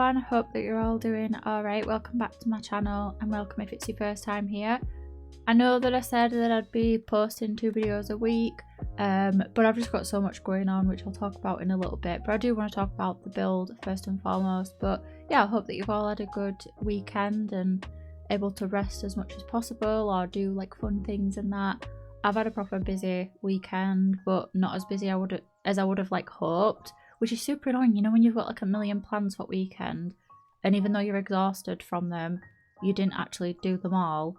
everyone, hope that you're all doing alright. Welcome back to my channel and welcome if it's your first time here. I know that I said that I'd be posting 2 videos a week, but I've just got so much going on, which I'll talk about in a little bit. But I do want to talk about the build first and foremost. But yeah, I hope that you've all had a good weekend and able to rest as much as possible or do like fun things and that. I've had a proper busy weekend, but not as busy as I would have like hoped. Which is super annoying, you know, when you've got like a million plans for weekend and even though you're exhausted from them, you didn't actually do them all.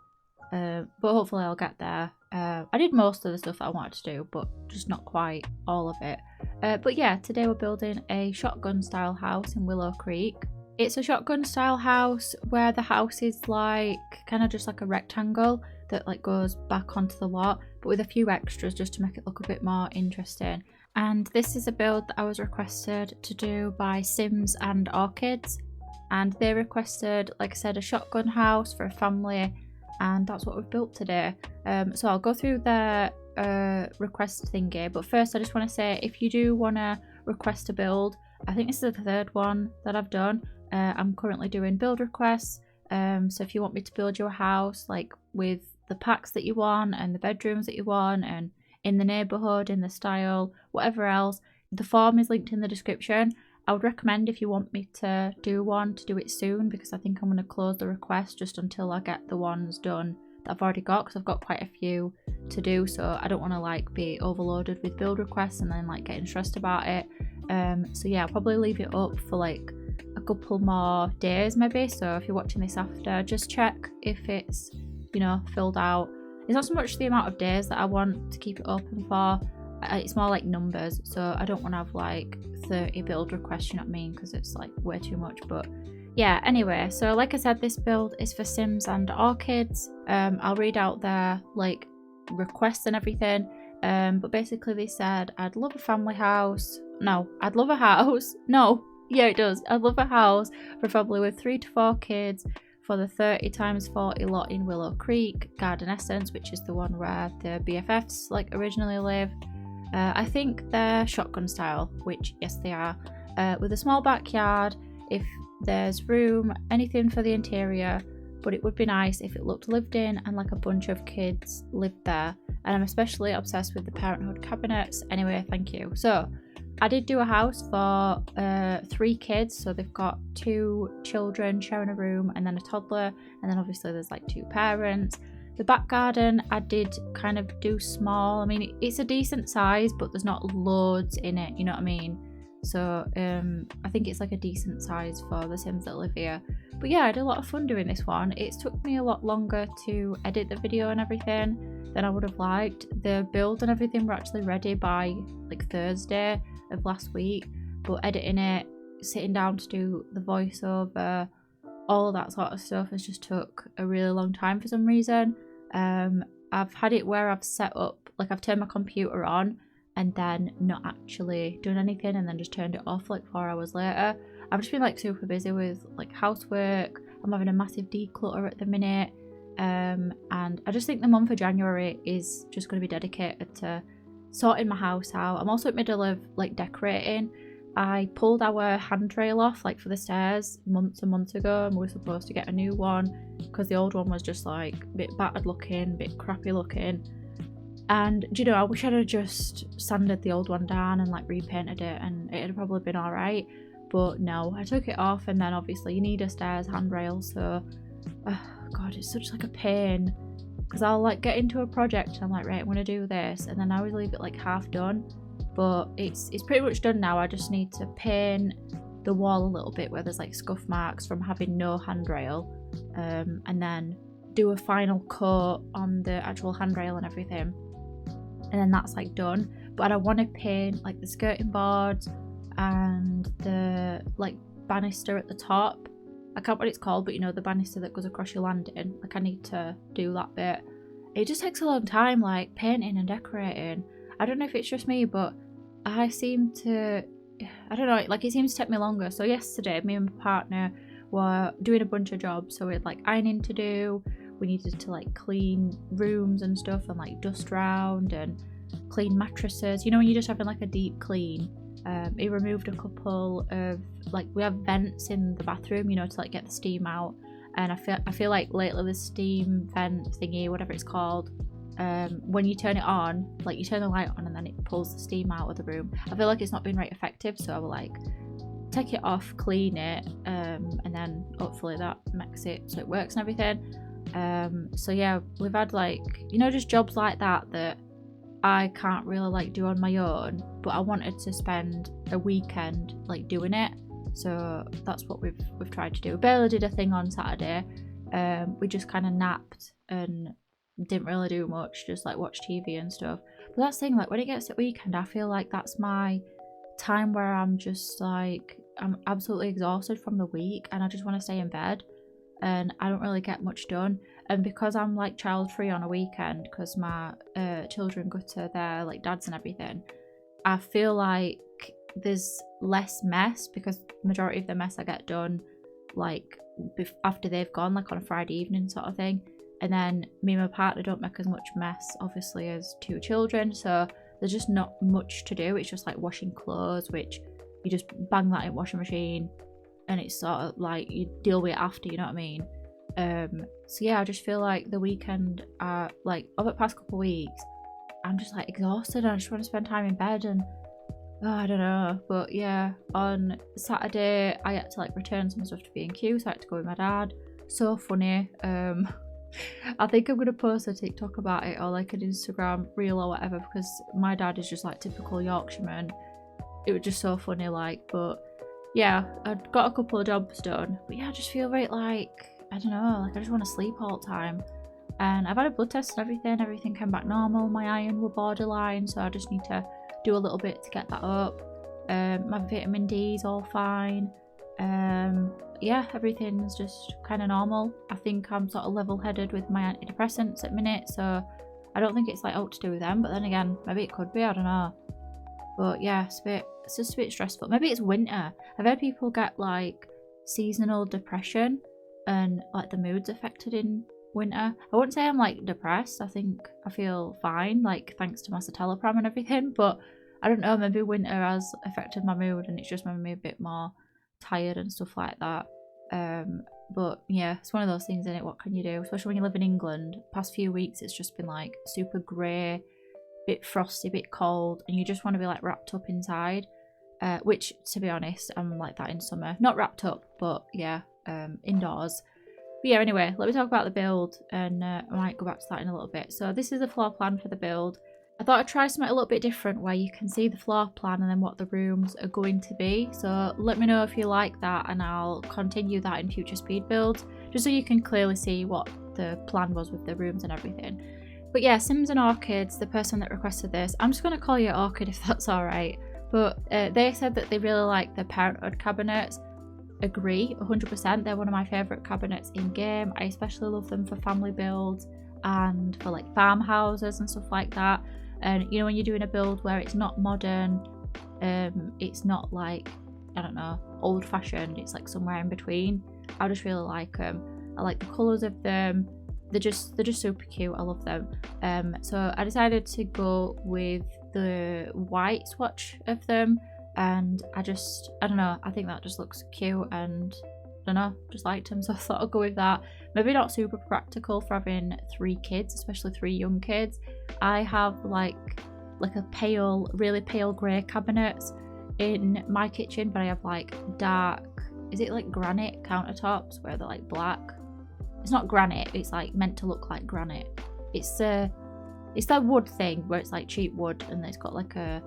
But hopefully I'll get there. I did most of the stuff that I wanted to do, but just not quite all of it. But yeah, today we're building a shotgun style house in Willow Creek. It's a shotgun style house where the house is like kind of just like a rectangle that like goes back onto the lot, but with a few extras just to make it look a bit more interesting. And this is a build that I was requested to do by SimsAndOrchids, and they requested, like I said, a shotgun house for a family, and that's what we've built today. So I'll go through the request thingy, but first I just want to say, if you do want to request a build, I think this is the 3rd one that I've done. I'm currently doing build requests, so if you want me to build your house like with the packs that you want and the bedrooms that you want and in the neighbourhood, in the style, whatever else, the form is linked in the description. I would recommend, if you want me to do one, to do it soon, because I think I'm going to close the request just until I get the ones done that I've already got, because I've got quite a few to do, so I don't want to like be overloaded with build requests and then like getting stressed about it. So yeah, I'll probably leave it up for like a couple more days maybe, so if you're watching this after, just check if it's, you know, filled out. It's not so much the amount of days that I want to keep it open for, it's more like numbers, so I don't want to have like 30 build requests, you know what I mean, because it's like way too much. But yeah, anyway, so like I said, this build is for SimsAndOrchids. I'll read out their like requests and everything, but basically they said, I'd love a family house. No, I'd love a house. No, yeah, it does. I'd love a house for a family with 3 to 4 kids for the 30x40 lot in Willow Creek, Garden Essence, which is the one where the BFFs like originally live. I think they're shotgun style, which yes they are, with a small backyard, if there's room, anything for the interior, but it would be nice if it looked lived in and like a bunch of kids lived there. And I'm especially obsessed with the parenthood cabinets. Anyway, thank you. So I did do a house for 3 kids, so they've got 2 children sharing a room and then a toddler, and then obviously there's like 2 parents. The back garden I did kind of do small. I mean, it's a decent size, but there's not loads in it, you know what I mean? So I think it's like a decent size for the Sims that live here. But yeah, I had a lot of fun doing this one. It took me a lot longer to edit the video and everything than I would have liked. The build and everything were actually ready by like Thursday of last week, but editing it, sitting down to do the voiceover, all of that sort of stuff has just took a really long time for some reason. I've had it where I've set up, like I've turned my computer on and then not actually done anything and then just turned it off like 4 hours later. I've just been like super busy with like housework. I'm having a massive declutter at the minute, and I just think the month of January is just going to be dedicated to sorting my house out. I'm also in the middle of like decorating. I pulled our handrail off like for the stairs months and months ago, and we were supposed to get a new one because the old one was just like a bit battered looking, a bit crappy looking. And do you know, I wish I'd have just sanded the old one down and like repainted it and it had probably been alright, but no, I took it off. And then obviously you need a stairs handrail, so god, it's such like a pain, because I'll like get into a project and I'm like, right, I'm gonna do this, and then I always leave it like half done. But it's pretty much done now. I just need to paint the wall a little bit where there's like scuff marks from having no handrail, and then do a final coat on the actual handrail and everything, and then that's like done. But I want to paint like the skirting boards and the like banister at the top. I can't remember what it's called, but you know, the banister that goes across your landing. Like I need to do that bit. It just takes a long time, like painting and decorating. I don't know if it's just me, but I seem to, I don't know, like it seems to take me longer. So yesterday, me and my partner were doing a bunch of jobs. So we had like ironing to do, we needed to like clean rooms and stuff and like dust round and clean mattresses. You know, when you're just having like a deep clean, He removed a couple of, like, we have vents in the bathroom, you know, to like get the steam out. And I feel like lately the steam vent thingy, whatever it's called, when you turn it on, like you turn the light on and then it pulls the steam out of the room. I feel like it's not been very effective, so I will like take it off, clean it, and then hopefully that makes it so it works and everything. So yeah, we've had like, you know, just jobs like that that I can't really like do on my own, but I wanted to spend a weekend like doing it. So that's what we've tried to do. We barely did a thing on Saturday. We just kind of napped and didn't really do much, just like watch TV and stuff. But that's the thing, like when it gets to weekend, I feel like that's my time where I'm just like, I'm absolutely exhausted from the week and I just want to stay in bed, and I don't really get much done. And because I'm like child free on a weekend, because my children go to their like dads and everything, I feel like there's less mess, because majority of the mess I get done like after they've gone, like on a Friday evening sort of thing. And then me and my partner don't make as much mess obviously as 2 children, so there's just not much to do. It's just like washing clothes, which you just bang that in washing machine and it's sort of like you deal with it after, you know what I mean? So yeah, I just feel like the weekend, like over the past couple of weeks, I'm just like exhausted and I just want to spend time in bed, and I don't know. But yeah, on Saturday I had to like return some stuff to B&Q, so I had to go with my dad. So funny. I think I'm gonna post a TikTok about it, or like an Instagram reel or whatever, because my dad is just like typical Yorkshireman. It was just so funny, like. But yeah, I'd got a couple of jobs done, but yeah, I just feel very like, I don't know, like I just want to sleep all the time. And I've had a blood test and everything came back normal. My iron were borderline, so I just need to do a little bit to get that up. My vitamin D is all fine. Yeah, everything's just kind of normal. I think I'm sort of level-headed with my antidepressants at minute, so I don't think it's like out to do with them, but then again, maybe it could be, I don't know. But yeah, it's just a bit stressful. Maybe it's winter. I've heard people get like seasonal depression and like the mood's affected in winter. I wouldn't say I'm like depressed. I think I feel fine, like thanks to my citalopram and everything, but I don't know, maybe winter has affected my mood and it's just made me a bit more tired and stuff like that. But yeah, it's one of those things, isn't it? What can you do? Especially when you live in England. Past few weeks it's just been like super grey, bit frosty, bit cold, and you just want to be like wrapped up inside, which to be honest I'm like that in summer. Not wrapped up, but yeah, indoors. But yeah, anyway, let me talk about the build, and I might go back to that in a little bit. So this is the floor plan for the build. I thought I'd try something a little bit different where you can see the floor plan and then what the rooms are going to be. So let me know if you like that and I'll continue that in future speed builds, just so you can clearly see what the plan was with the rooms and everything. But yeah, SimsAndOrchids, the person that requested this, I'm just going to call you Orchid if that's alright. But they said that they really like the Parenthood cabinets. Agree, 100%. They're one of my favourite cabinets in game. I especially love them for family builds and for like farmhouses and stuff like that. And you know, when you're doing a build where it's not modern, it's not like, I don't know, old fashioned, it's like somewhere in between. I just really like them. I like the colours of them. They're just super cute. I love them. So I decided to go with the white swatch of them, and I don't know, I think that just looks cute, and I don't know, just liked them, so I thought I'd go with that. Maybe not super practical for having 3 kids, especially 3 young kids. I have like a pale, really pale grey cabinets in my kitchen, but I have like dark, is it like granite countertops where they're like black? It's not granite, it's like meant to look like granite. It's that wood thing where it's like cheap wood and it's got like a,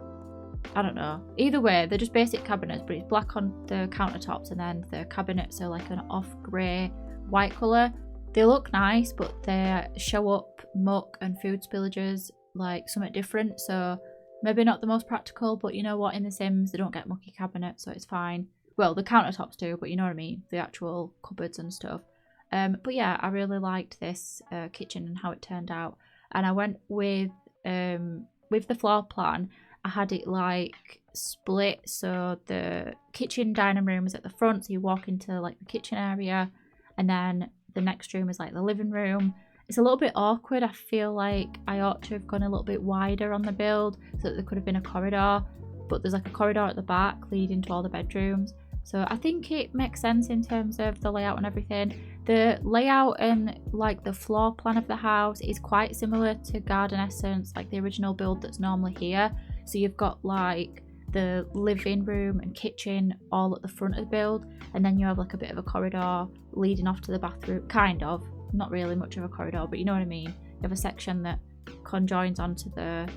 I don't know. Either way, they're just basic cabinets, but it's black on the countertops and then the cabinets are like an off grey white colour. They look nice, but they show up muck and food spillages, like something different. So maybe not the most practical, but you know what, in The Sims they don't get mucky cabinets, so it's fine. Well, the countertops do, but you know what I mean, the actual cupboards and stuff. But yeah, I really liked this kitchen and how it turned out. And I went with the floor plan. I had it like split, so the kitchen dining room is at the front, so you walk into like the kitchen area, and then the next room is like the living room. It's a little bit awkward. I feel like I ought to have gone a little bit wider on the build so that there could have been a corridor, but there's like a corridor at the back leading to all the bedrooms. So I think it makes sense in terms of the layout and everything. The layout and like the floor plan of the house is quite similar to Garden Essence, like the original build that's normally here. So you've got like the living room and kitchen all at the front of the build, and then you have like a bit of a corridor leading off to the bathroom, kind of, not really much of a corridor, but you know what I mean. You have a section that conjoins onto the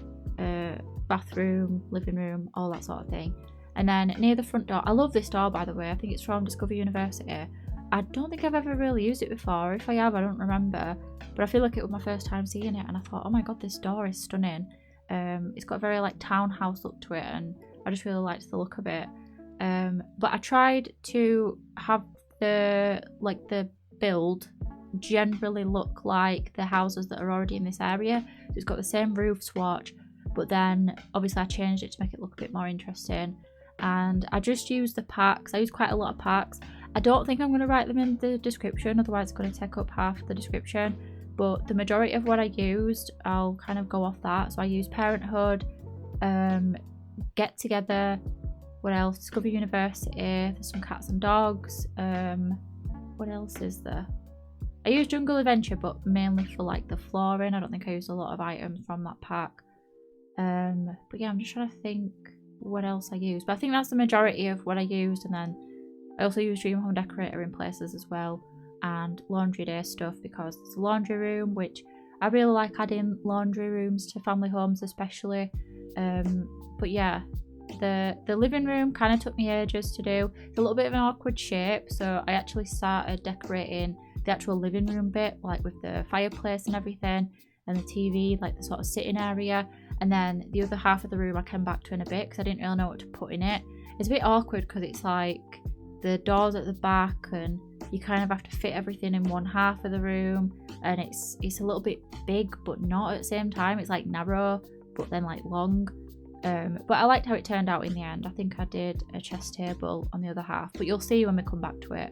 bathroom, living room, all that sort of thing. And then near the front door, I love this door by the way, I think it's from Discover University. I don't think I've ever really used it before. If I have, I don't remember, but I feel like it was my first time seeing it, and I thought, oh my god, this door is stunning. It's got a very like townhouse look to it, and I just really liked the look of it. But I tried to have the build generally look like the houses that are already in this area. So it's got the same roof swatch, but then obviously I changed it to make it look a bit more interesting. And I just used the packs. I used quite a lot of packs. I don't think I'm going to write them in the description, otherwise it's going to take up half the description. But the majority of what I used, I'll kind of go off that. So I used Parenthood, Get Together, what else? Discover University, there's some cats and dogs. What else is there? I used Jungle Adventure, but mainly for like the flooring. I don't think I used a lot of items from that pack. But yeah, I'm just trying to think what else I used. But I think that's the majority of what I used. And then I also used Dream Home Decorator in places as well, and Laundry Day stuff, because it's a laundry room, which I really like adding laundry rooms to family homes especially. But yeah, the living room kind of took me ages to do. It's a little bit of an awkward shape, so I actually started decorating the actual living room bit, like with the fireplace and everything, and the TV, like the sort of sitting area. And then the other half of the room I came back to in a bit because I didn't really know what to put in it. It's a bit awkward because it's like the doors at the back, and you kind of have to fit everything in one half of the room, and it's a little bit big but not at the same time. It's like narrow but then like long. But I liked how it turned out in the end. I think I did a chest table on the other half, but you'll see when we come back to it.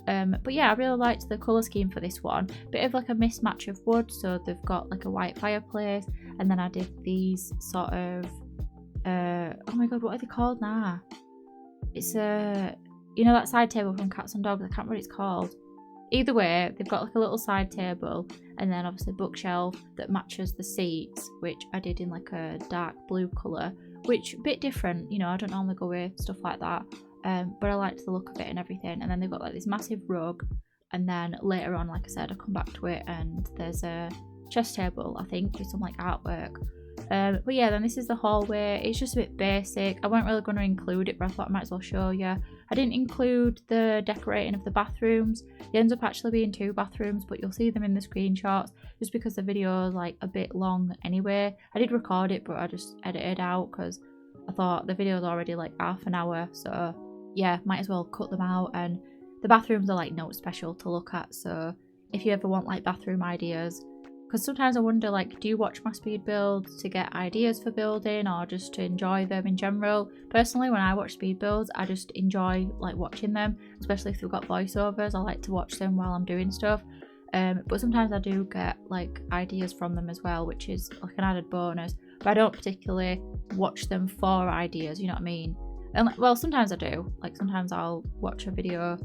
But yeah, I really liked the colour scheme for this one. Bit of like a mismatch of wood, so they've got like a white fireplace, and then I did these sort of oh my god, what are they called now? It's you know that side table from Cats and Dogs, I can't remember what it's called. Either way, they've got like a little side table, and then obviously a bookshelf that matches the seats, which I did in like a dark blue colour, which a bit different, you know, I don't normally go with stuff like that. But I liked the look of it and everything. And then they've got like this massive rug, and then later on, like I said, I come back to it and there's a chest table, I think, with some like artwork. But yeah, then this is the hallway. It's just a bit basic. I weren't really going to include it, but I thought I might as well show you. I didn't include the decorating of the bathrooms. It ends up actually being 2 bathrooms, but you'll see them in the screenshots just because the video is like a bit long anyway. I did record it, but I just edited out because I thought the video is already like half an hour, so yeah, might as well cut them out. And the bathrooms are like not special to look at, so if you ever want like bathroom ideas, because sometimes I wonder, like, do you watch my speed builds to get ideas for building or just to enjoy them in general? Personally, when I watch speed builds, I just enjoy like watching them, especially if they've got voiceovers. I like to watch them while I'm doing stuff. But sometimes I do get like ideas from them as well, which is like an added bonus. But I don't particularly watch them for ideas, you know what I mean? And well, sometimes I do. Like sometimes I'll watch a video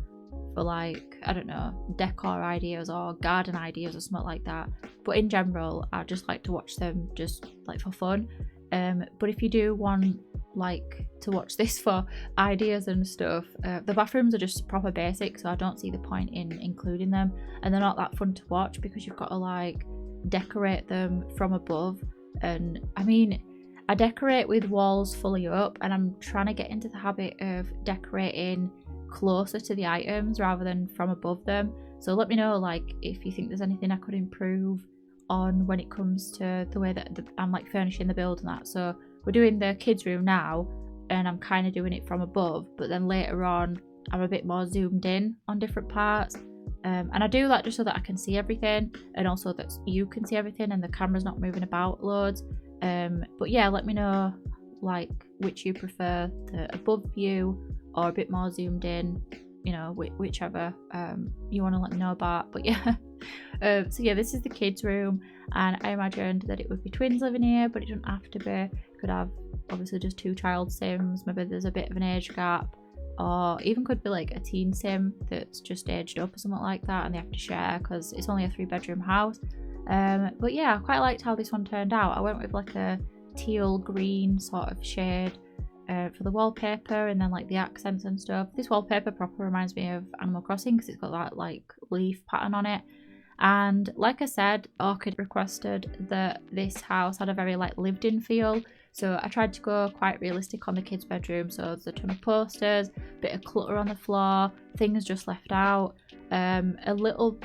for like, I don't know, decor ideas or garden ideas or something like that. But in general, I just like to watch them just like for fun. But if you do want like to watch this for ideas and stuff, the bathrooms are just proper basic, so I don't see the point in including them, and they're not that fun to watch because you've got to like decorate them from above. And I mean, I decorate with walls fully up, and I'm trying to get into the habit of decorating closer to the items rather than from above them. So let me know like if you think there's anything I could improve on when it comes to the way that I'm like furnishing the build and that. So we're doing the kids room now, and I'm kind of doing it from above, but then later on I'm a bit more zoomed in on different parts. And I do that just so that I can see everything, and also that you can see everything and the camera's not moving about loads. But yeah, let me know like which you prefer, the above view or a bit more zoomed in, you know, whichever you want to let me know about. But yeah, So yeah, this is the kids' room, and I imagined that it would be twins living here, but it doesn't have to be. You could have obviously just 2 child sims, maybe there's a bit of an age gap, or even could be like a teen sim that's just aged up or something like that, and they have to share because it's only a 3-bedroom house. But yeah, I quite liked how this one turned out. I went with like a teal green sort of shade for the wallpaper, and then like the accents and stuff. This wallpaper proper reminds me of Animal Crossing because it's got that like leaf pattern on it. And like I said, Orchid requested that this house had a very like lived in feel, so I tried to go quite realistic on the kids' bedroom. So there's a ton of posters, bit of clutter on the floor, things just left out. In a little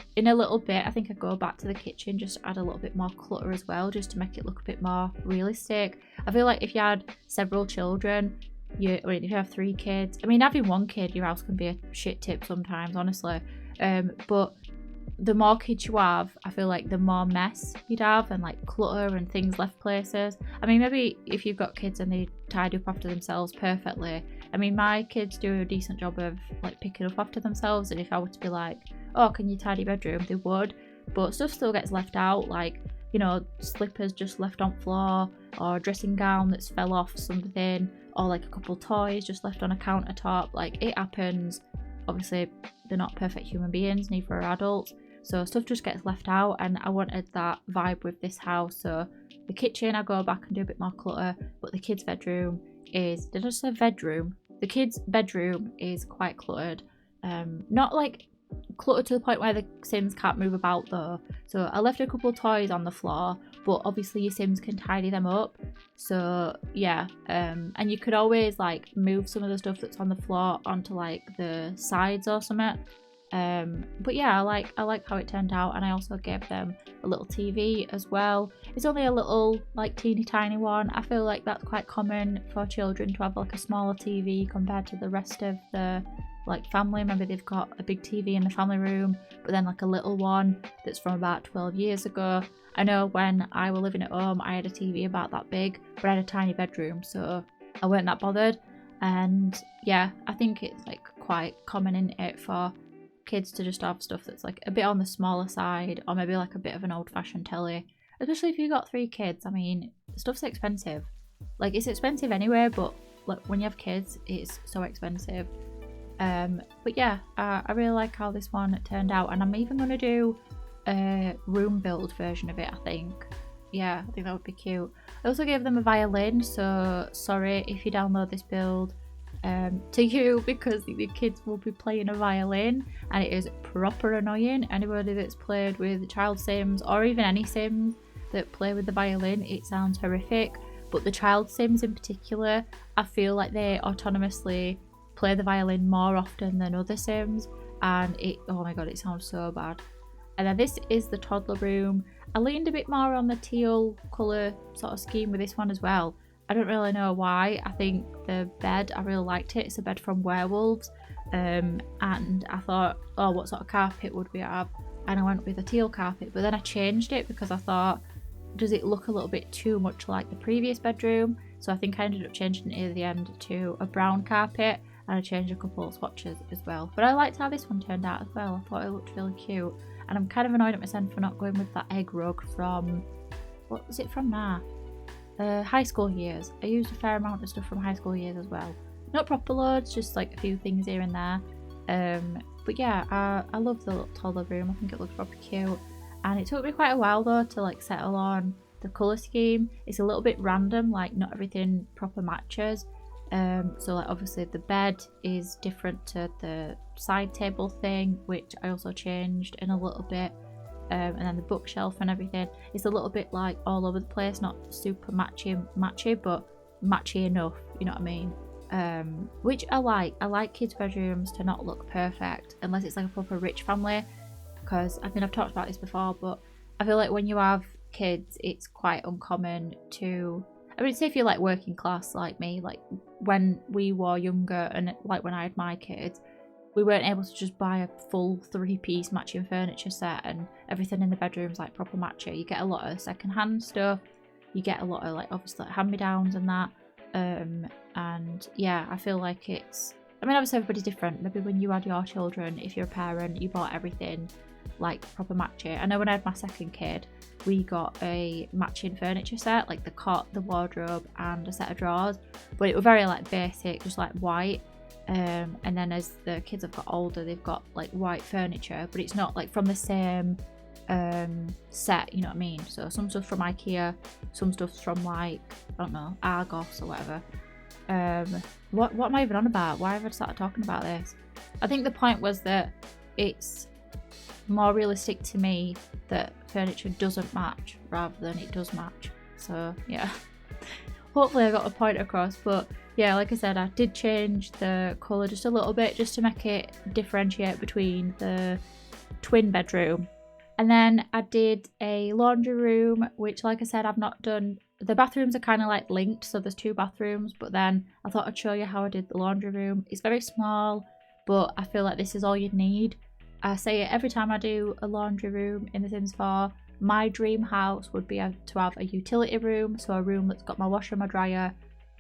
bit I think I'd go back to the kitchen, just add a little bit more clutter as well, just to make it look a bit more realistic. I feel like if you had several children, if you have 3 kids, I mean having 1 kid, your house can be a shit tip sometimes, honestly. But the more kids you have, I feel like the more mess you'd have, and like clutter and things left places. I mean, maybe if you've got kids and they tidy up after themselves perfectly. I mean, my kids do a decent job of like picking up after themselves, and if I were to be like, oh, can you tidy bedroom, they would. But stuff still gets left out, like, you know, slippers just left on floor, or a dressing gown that's fell off something, or like a couple toys just left on a countertop. Like, it happens. Obviously they're not perfect human beings, neither are adults, so stuff just gets left out, and I wanted that vibe with this house. So the kitchen I go back and do a bit more clutter, but the kids' bedroom is, did I just say bedroom? The kids' bedroom is quite cluttered. Not like cluttered to the point where the Sims can't move about though. So I left a couple of toys on the floor, but obviously your Sims can tidy them up. So yeah, and you could always like move some of the stuff that's on the floor onto like the sides or something. But yeah, I like how it turned out, and I also gave them a little TV as well. It's only a little like teeny tiny one. I feel like that's quite common for children to have like a smaller TV compared to the rest of the like family. Maybe they've got a big TV in the family room, but then like a little one that's from about 12 years ago. I know when I was living at home, I had a TV about that big, but I had a tiny bedroom, so I weren't that bothered. And yeah, I think it's like quite common in it for kids to just have stuff that's like a bit on the smaller side, or maybe like a bit of an old-fashioned telly, especially if you've got 3 kids. I mean, stuff's expensive. Like, it's expensive anyway, but like when you have kids, it's so expensive. But yeah, I really like how this one turned out, and I'm even going to do a room build version of it, I think. Yeah, I think that would be cute. I also gave them a violin, so sorry if you download this build to you, because the kids will be playing a violin, and it is proper annoying. Anybody that's played with child Sims, or even any Sims that play with the violin, it sounds horrific. But the child Sims in particular, I feel like they autonomously play the violin more often than other Sims, and it, oh my god, it sounds so bad. And then this is the toddler room. I leaned a bit more on the teal colour sort of scheme with this one as well. I don't really know why. I think the bed, I really liked it. It's a bed from Werewolves, and I thought, oh, what sort of carpet would we have? And I went with a teal carpet, but then I changed it because I thought, does it look a little bit too much like the previous bedroom? So I think I ended up changing it at the end to a brown carpet, and I changed a couple of swatches as well. But I liked how this one turned out as well. I thought it looked really cute, and I'm kind of annoyed at myself for not going with that egg rug from, what was it from now? High school years. I used a fair amount of stuff from high school years as well. Not proper loads, just like a few things here and there. But yeah, I love the little toddler room. I think it looks proper cute. And it took me quite a while though to like settle on the colour scheme. It's a little bit random, like not everything proper matches. So like obviously the bed is different to the side table thing, which I also changed in a little bit. And then the bookshelf and everything, it's a little bit like all over the place, not super matchy, but matchy enough, you know what I mean? Which I like kids' bedrooms to not look perfect unless it's like a proper rich family, because I think I've talked about this before, but I feel like when you have kids, it's quite uncommon to, I mean, say if you're like working class like me, like when we were younger and like when I had my kids, we weren't able to just buy a full 3-piece matching furniture set and everything in the bedroom's like proper matchy. You get a lot of second-hand stuff, you get a lot of like obviously like hand-me-downs and that. And yeah, I feel like it's, I mean obviously everybody's different. Maybe when you had your children, if you're a parent, you bought everything like proper match it. I know when I had my second kid, we got a matching furniture set, like the cot, the wardrobe and a set of drawers, but it was very like basic, just like white. And then as the kids have got older, they've got like white furniture, but it's not like from the same set, you know what I mean? So some stuff from IKEA, some stuff's from like, I don't know, Argos or whatever. What am I even on about? Why have I started talking about this? I think the point was that it's more realistic to me that furniture doesn't match rather than it does match. So yeah, hopefully I got a point across. But yeah, like I said, I did change the colour just a little bit just to make it differentiate between the twin bedroom. And then I did a laundry room, which like I said, I've not done. The bathrooms are kind of like linked, so there's 2 bathrooms, but then I thought I'd show you how I did the laundry room. It's very small, but I feel like this is all you need. I say it every time I do a laundry room in The Sims 4. My dream house would be to have a utility room, so a room that's got my washer and my dryer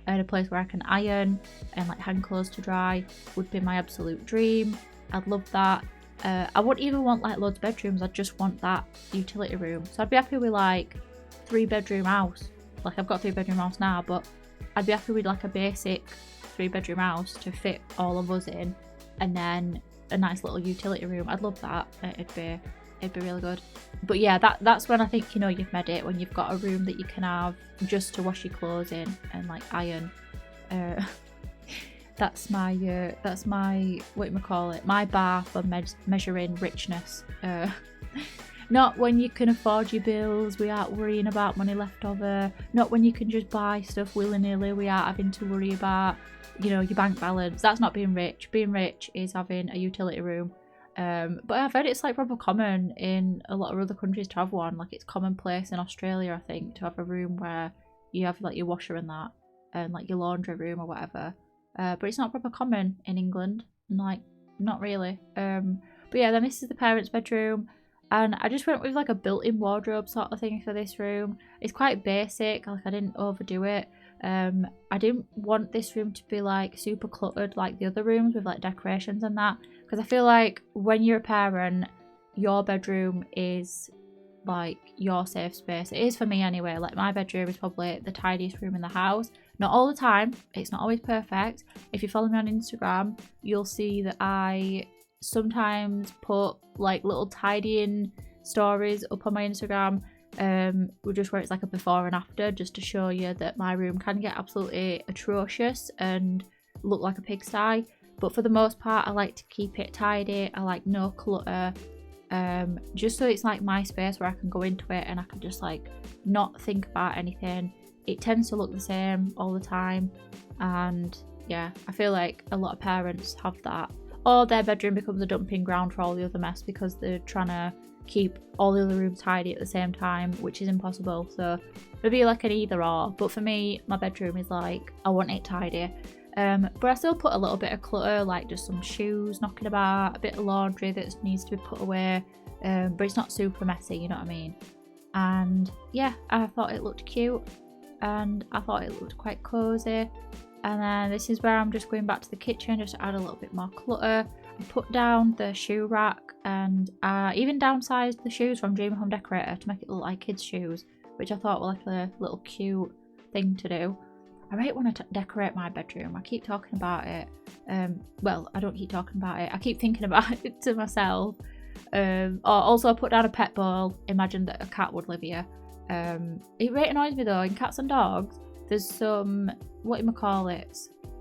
and a place where I can iron and like hang clothes to dry would be my absolute dream. I'd love that. I wouldn't even want like loads of bedrooms, I'd just want that utility room. So I'd be happy with like 3-bedroom house. Like I've got a 3-bedroom house now, but I'd be happy with like a basic 3-bedroom house to fit all of us in, and then a nice little utility room. I'd love that. It'd be really good. But yeah, that's when I think, you know, you've made it, when you've got a room that you can have just to wash your clothes in and like iron. That's my what you call it, my bar for measuring richness. Not when you can afford your bills, we aren't worrying about money left over. Not when you can just buy stuff willy-nilly, we aren't having to worry about, you know, your bank balance. That's not being rich. Being rich is having a utility room. But I've heard it's like proper common in a lot of other countries to have one. Like it's commonplace in Australia, I think, to have a room where you have like your washer and that, and like your laundry room or whatever. But it's not proper common in England. Like, not really. But yeah, then this is the parents' bedroom. And I just went with like a built-in wardrobe sort of thing for this room. It's quite basic, like I didn't overdo it. I didn't want this room to be like super cluttered like the other rooms with like decorations and that. Because I feel like when you're a parent, your bedroom is like your safe space. It is for me anyway. Like my bedroom is probably the tidiest room in the house. Not all the time, it's not always perfect. If you follow me on Instagram, you'll see that I sometimes put like little tidying stories up on my Instagram, just where it's like a before and after, just to show you that my room can get absolutely atrocious and look like a pigsty. But for the most part, I like to keep it tidy. I like no clutter, just so it's like my space where I can go into it and I can just like not think about anything. It tends to look the same all the time, and yeah, I feel like a lot of parents have that. Or their bedroom becomes a dumping ground for all the other mess because they're trying to keep all the other rooms tidy at the same time, which is impossible. So maybe like an either or, but for me, my bedroom is like, I want it tidy. But I still put a little bit of clutter, like just some shoes knocking about, a bit of laundry that needs to be put away, but it's not super messy, you know what I mean? And yeah, I thought it looked cute, and I thought it looked quite cozy. And then this is where I'm just going back to the kitchen just to add a little bit more clutter. I put down the shoe rack, and I even downsized the shoes from Dream Home Decorator to make it look like kids' shoes, which I thought was like a little cute thing to do. I really want to decorate my bedroom. I keep talking about it. Well, I don't keep talking about it. I keep thinking about it to myself. Also, I put down a pet bowl. Imagine that a cat would live here. It really annoys me though. In cats and dogs, there's some, what do you call it?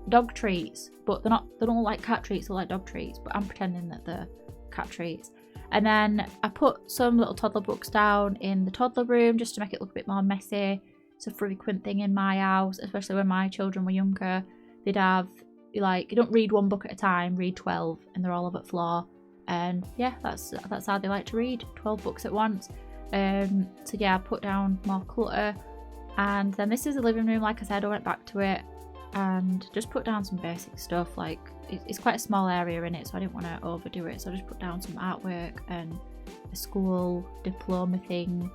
Dog treats, but they don't look like cat treats. They're like dog treats. But I'm pretending that they're cat treats. And then I put some little toddler books down in the toddler room just to make it look a bit more messy. It's a frequent thing in my house, especially when my children were younger. They'd have, like, you don't read one book at a time, read 12, and they're all over the floor. And yeah, that's how they like to read, 12 books at once. So yeah, I put down more clutter. And then this is the living room. Like I said, I went back to it and just put down some basic stuff. Like, it's quite a small area in it, so I didn't want to overdo it. So I just put down some artwork and a school diploma thing,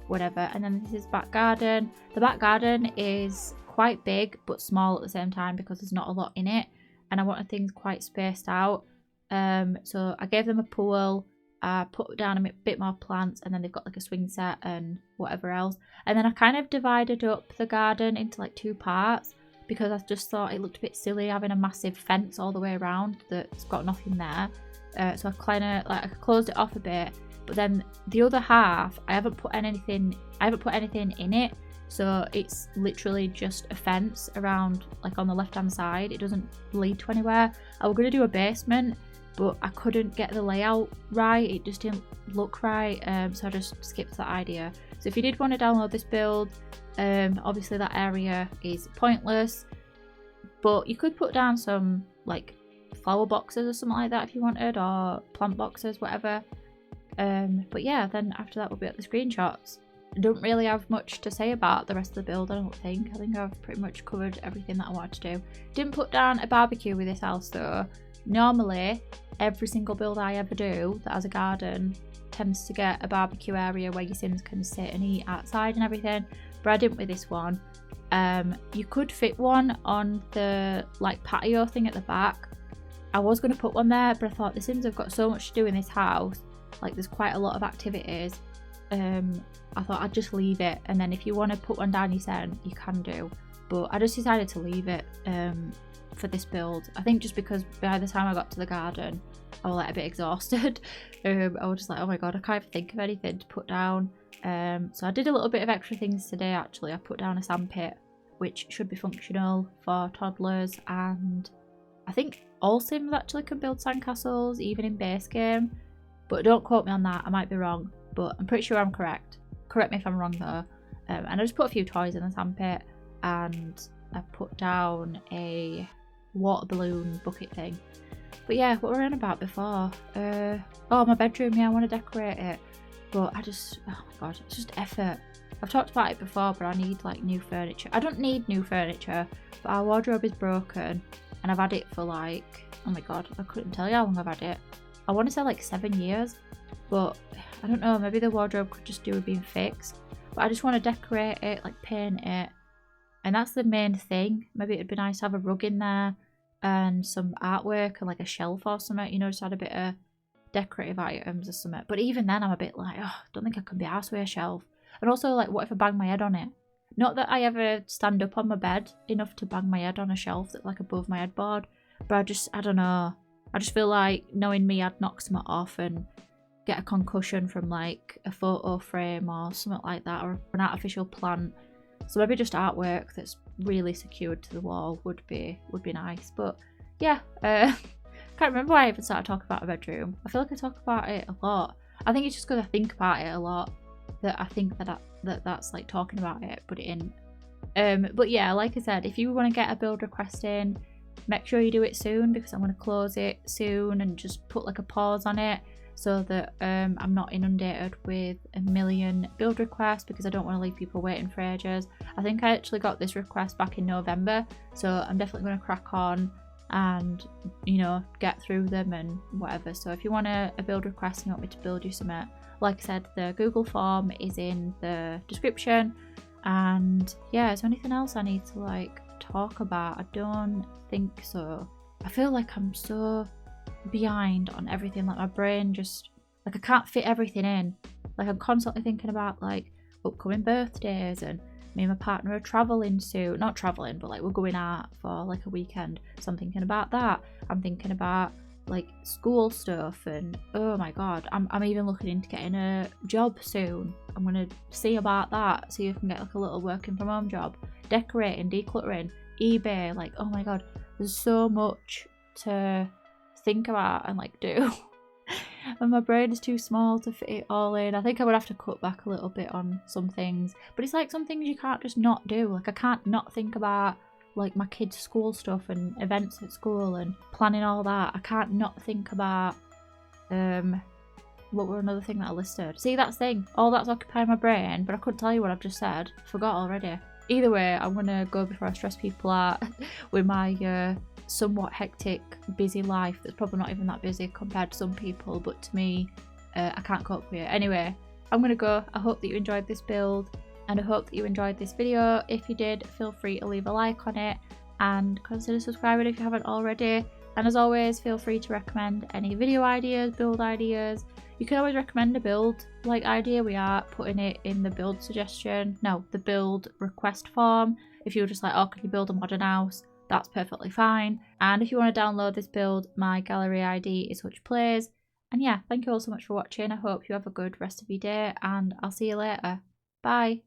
whatever. And then this is back garden. The back garden is quite big but small at the same time because there's not a lot in it, and I wanted things quite spaced out. So I gave them a pool, I put down a bit more plants, and then they've got like a swing set and whatever else. And then I kind of divided up the garden into like 2 parts, because I just thought it looked a bit silly having a massive fence all the way around that's got nothing there. So I kind of like I closed it off a bit, but then the other half I haven't put anything in it, so it's literally just a fence around, like on the left hand side. It doesn't lead to anywhere. I was going to do a basement, but I couldn't get the layout right. It just didn't look right, so I just skipped that idea. So if you did want to download this build, obviously that area is pointless, but you could put down some like flower boxes or something like that if you wanted, or plant boxes, whatever. But yeah, then after that we'll be at the screenshots. I don't really have much to say about the rest of the build, I don't think. I think I've pretty much covered everything that I wanted to do. Didn't put down a barbecue with this house though. Normally, every single build I ever do that has a garden tends to get a barbecue area where your Sims can sit and eat outside and everything, but I didn't with this one. You could fit one on the like patio thing at the back. I was going to put one there, but I thought the Sims have got so much to do in this house, like there's quite a lot of activities. I thought I'd just leave it, and then if you want to put one down yourself, you can do, but I just decided to leave it for this build. I think just because by the time I got to the garden I was like a bit exhausted. I was just like, oh my god, I can't even think of anything to put down. So I did a little bit of extra things today actually. I put down a sandpit, which should be functional for toddlers, and I think all Sims actually can build sandcastles, even in base game, but don't quote me on that, I might be wrong, but I'm pretty sure I'm correct. Correct me if I'm wrong though. And I just put a few toys in the sandpit, and I put down a water balloon bucket thing. But yeah, what were we on about before? Oh, my bedroom, yeah, I want to decorate it, but I just, oh my god, it's just effort. I've talked about it before, but I need like new furniture. I don't need new furniture, but our wardrobe is broken, and I've had it for like, oh my god, I couldn't tell you how long I've had it. I want to say like 7 years, but I don't know, maybe the wardrobe could just do with being fixed. But I just want to decorate it, like paint it, and that's the main thing. Maybe it'd be nice to have a rug in there and some artwork and like a shelf or something, you know, just add a bit of decorative items or something. But even then I'm a bit like, oh, I don't think I can be arsed with a shelf. And also, like, what if I bang my head on it? Not that I ever stand up on my bed enough to bang my head on a shelf that's like above my headboard, but I don't know, I just feel like, knowing me, I'd knock something off and get a concussion from like a photo frame or something like that, or an artificial plant. So maybe just artwork that's really secured to the wall would be nice. But yeah, can't remember why I even started talking about a bedroom. I feel like I talk about it a lot. I think it's just because I think about it a lot that I think that's like talking about it, put it in. But yeah, like I said, if you want to get a build request in, make sure you do it soon, because I'm going to close it soon and just put like a pause on it, so that I'm not inundated with a million build requests, because I don't want to leave people waiting for ages. I think I actually got this request back in November, so I'm definitely going to crack on and, you know, get through them and whatever. So if you want a build request and you want me to build you something, like I said, the Google form is in the description. And yeah, is there anything else I need to like talk about? I don't think so. I feel like I'm so behind on everything, like my brain just, like I can't fit everything in. Like I'm constantly thinking about like upcoming birthdays, and me and my partner are traveling soon. Not traveling, but like we're going out for like a weekend, so I'm thinking about that. I'm thinking about like school stuff, and oh my god, I'm even looking into getting a job soon. I'm gonna see about that, see if I can get like a little working from home job, decorating, decluttering, eBay. Like oh my god, there's so much to think about and like do. And my brain is too small to fit it all in. I think I would have to cut back a little bit on some things, but it's like some things you can't just not do. Like I can't not think about like my kids' school stuff and events at school and planning all that. I can't not think about what were another thing that I listed. See, that's the thing, all that's occupying my brain, but I couldn't tell you what I've just said. Forgot already. Either way, I'm gonna go before I stress people out with my somewhat hectic, busy life that's probably not even that busy compared to some people, but to me, I can't cope with it. Anyway, I'm gonna go. I hope that you enjoyed this build, and I hope that you enjoyed this video. If you did, feel free to leave a like on it and consider subscribing if you haven't already. And as always, feel free to recommend any video ideas, build ideas, You can always recommend a build like idea. We are putting it in the build suggestion, no, the build request form. If you're just like, oh, can you build a modern house? That's perfectly fine. And if you want to download this build, my gallery ID is HutchPlays. And yeah, thank you all so much for watching. I hope you have a good rest of your day, and I'll see you later. Bye.